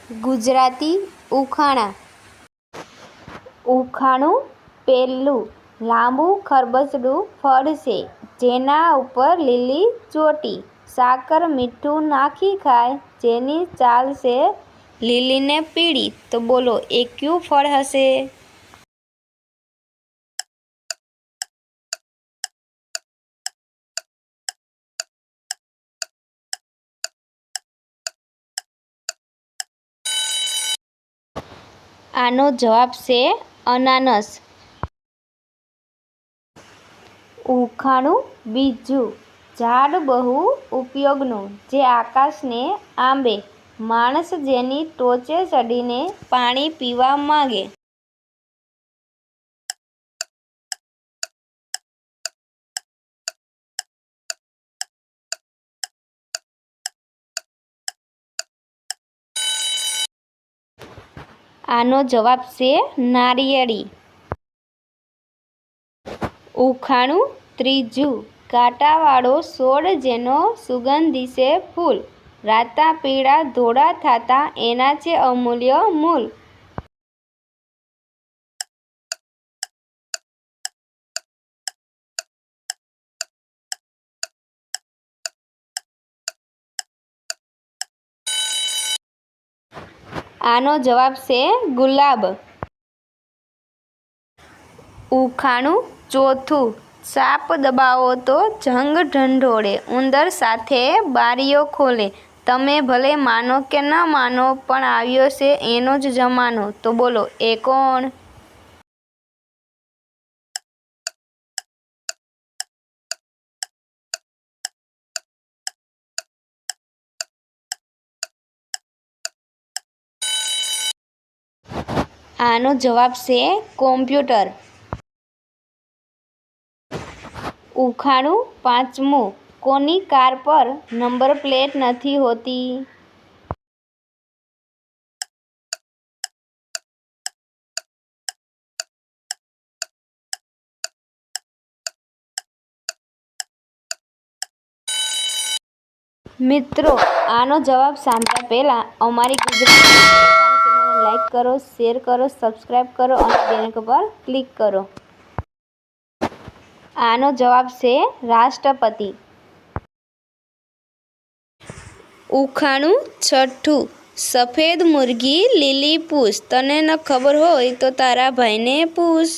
ગુજરાતી ઉખાણા. ઉખાણું પહેલું. લાંબુ ખરબચડું ફળ છે, જેના ઉપર લીલી ચોટી. સાકર મીઠું નાખી ખાય, જેની ચાલ છે લીલી ને પીળી. તો બોલો એ કયું ફળ હશે? આનો જવાબ છે અનાનસ. ઉખાણું બીજું. ઝાડ બહુ ઉપયોગનું, જે આકાશને આંબે. માણસ જેની ટોચે ચડીને પાણી પીવા માંગે. આનો જવાબ છે નારિયેળી. ઉખાણું ત્રીજું. કાંટાવાળો છોડ, જેનો સુગંધી છે ફૂલ. રાતા પીળા ધોળા થાતા, એના છે અમૂલ્ય મૂલ. આનો જવાબ છે ગુલાબ. ઉખાણું ચોથું. ચાપ દબાવો તો જંગ ઢંઢોળે, ઉંદર સાથે બારીઓ ખોલે. તમે ભલે માનો કે ન માનો, પણ આવ્યો છે એનો જ જમાનો. તો બોલો એ કોણ? આનો જવાબ છે કોમ્પ્યુટર. ઉખાણું પાંચમું. કોની કાર પર નંબર પ્લેટ નથી હોતી? મિત્રો, આનો જવાબ સાંભળ્યા પહેલાં અમારી ગુજરાતી ચેનલને લાઈક કરો, શેર કરો, સબસ્ક્રાઈબ કરો અને બેલ પર ક્લિક કરો. આનો જવાબ છે રાષ્ટ્રપતિ. ઉખાણું છઠ્ઠું. સફેદ મુરઘી લીલી પૂછ, તને ન ખબર હોય તો તારા ભાઈને પૂછ.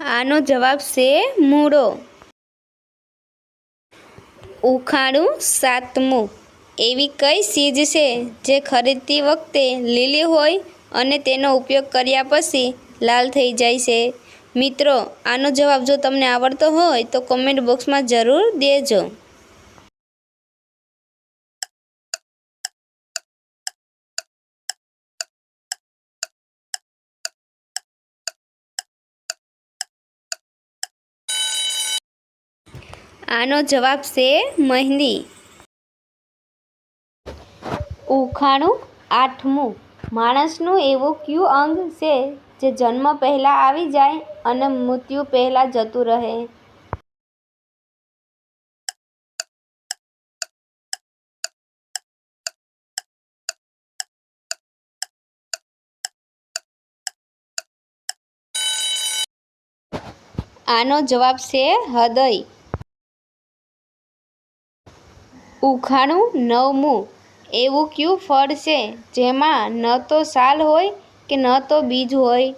આનો જવાબ છે મૂળો. ઉખાણું સાતમું. એવી કઈ ચીજ છે જે ખરીદતી વખતે લીલી હોય અને તેનો ઉપયોગ કર્યા પછી લાલ થઈ જાય છે? મિત્રો, આનો જવાબ જો તમને આવડતો હોય તો કોમેન્ટ બોક્સમાં જરૂર દેજો. આનો જવાબ છે મહેંદી. ઉખાણું આઠમું. માણસનું એવું કયું અંગ છે જે જન્મ પહેલાં આવી જાય અને મૃત્યુ પહેલાં જતું રહે? આનો જવાબ છે હૃદય. ઉખાણું નવમું. એવું કયું ફળ છે જેમાં ન તો છાલ હોય કે ન તો બીજ હોય?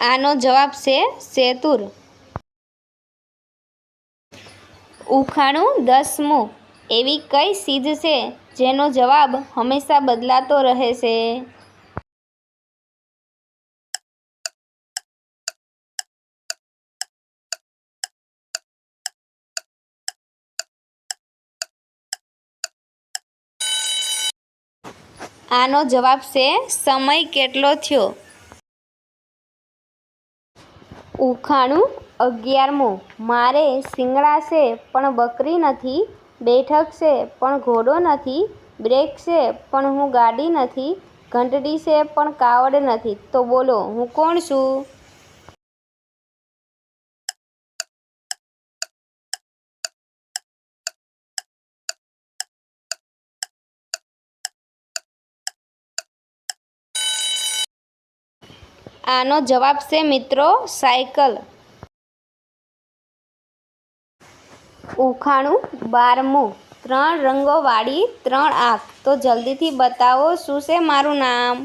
આનો જવાબ છે સેતુર. ઉખાણું દસમું. એવી કઈ ચીજ છે જેનો જવાબ હંમેશા બદલાતો રહે છે? આનો જવાબ છે સમય કેટલો થયો. ઉખાણું 11મું મારે શિંગડા છે પણ બકરી નથી, બેઠક છે પણ ઘોડો નથી, બ્રેક છે પણ હું ગાડી નથી, ઘંટડી છે પણ કાવડ નથી, તો બોલો હું કોણ છું? આનો જવાબ છે મિત્રો સાયકલ. ઉખાણું 12મું 3 રંગોવાળી 3 આંખ, તો જલ્દીથી બતાવો શું છે મારું નામ?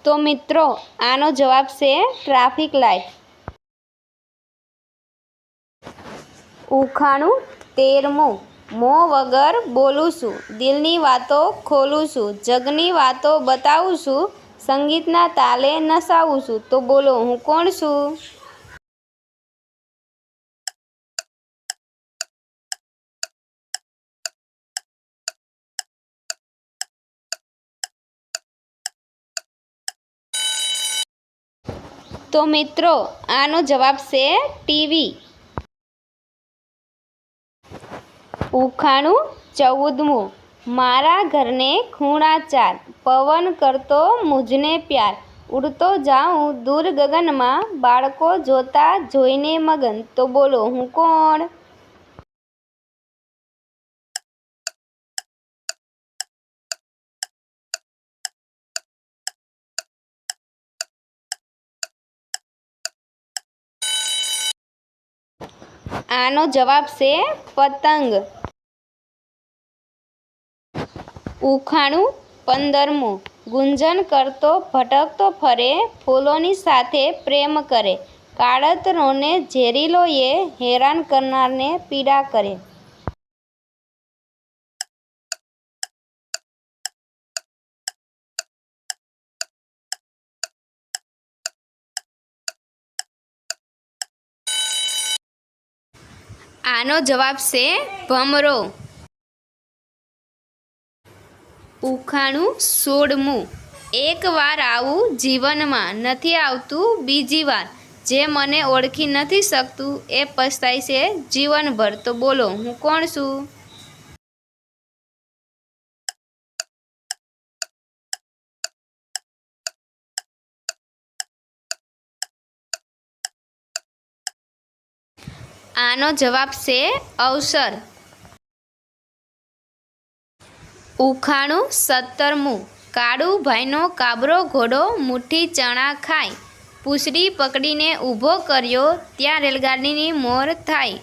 તો મિત્રો આનો જવાબ છે ટ્રાફિક લાઇટ. ઉખાણું 13મું મોં વગર બોલું છું, દિલની વાતો ખોલું છું, જગની વાતો બતાવું છું, સંગીતના તાલે નસાવું છું, તો બોલો હું કોણ છું? તો મિત્રો આનો જવાબ છે ટીવી. ઉખાણું 14મું મારા ઘરને ખૂણા 4, પવન કરતો મુझને પ્યાર, ઉડતો જાઉં દૂર ગગનમાં, બાળકો જોતા જોઈને મગન, તો બોલો હું કોણ? આનો જવાબ છે પતંગ. ઉખાણું 15મું ગુંજન કરતો ભટકતો ફરે, ફૂલોની સાથે પ્રેમ કરે, કાળતરોને ઝેરીલો એ, હેરાન કરનારને પીડા કરે. આનો જવાબ છે ભમરો. ઉખાણું 16મું એક વાર આવું જીવનમાં, નથી આવતું બીજી વાર, જે મને ઓળખી નથી શકતું એ પસ્તાય છે જીવનભર, તો બોલો હું કોણ છું? આનો જવાબ છે અવસર. ઉખાણું 17મું કાળું ભાઈનો કાબરો ઘોડો મુઠ્ઠી ચણા ખાય, પૂંછડી પકડીને ઊભો કર્યો ત્યાં રેલગાડીની મોર થાય.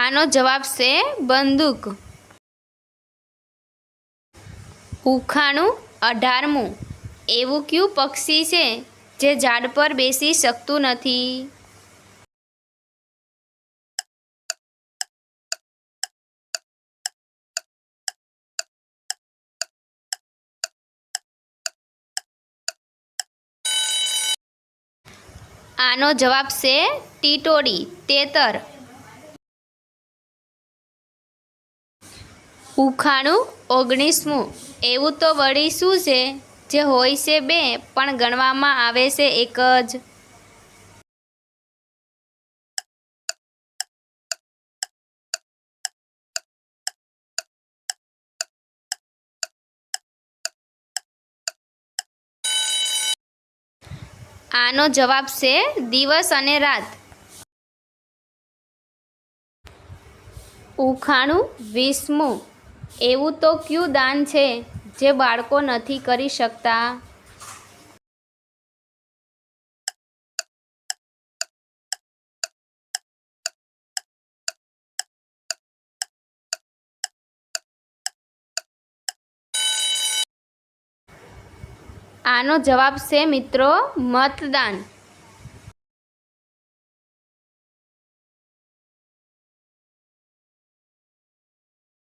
આનો જવાબ છે બંદૂક. ઉખાણું 18મું એવું કયું પક્ષી છે જે ઝાડ પર બેસી શકતું નથી? આનો જવાબ છે ટીટોડી, તેતર. ઉખાણું 19મું એવું તો વળી શું છે જે હોય છે 2 પણ ગણવામાં આવે છે 1 જ? આનો જવાબ છે દિવસ અને રાત. ઉખાણું 20મું એવું તો કયું દાન છે જે બાળકો નથી કરી શકતા? આનો જવાબ છે મિત્રો મતદાન.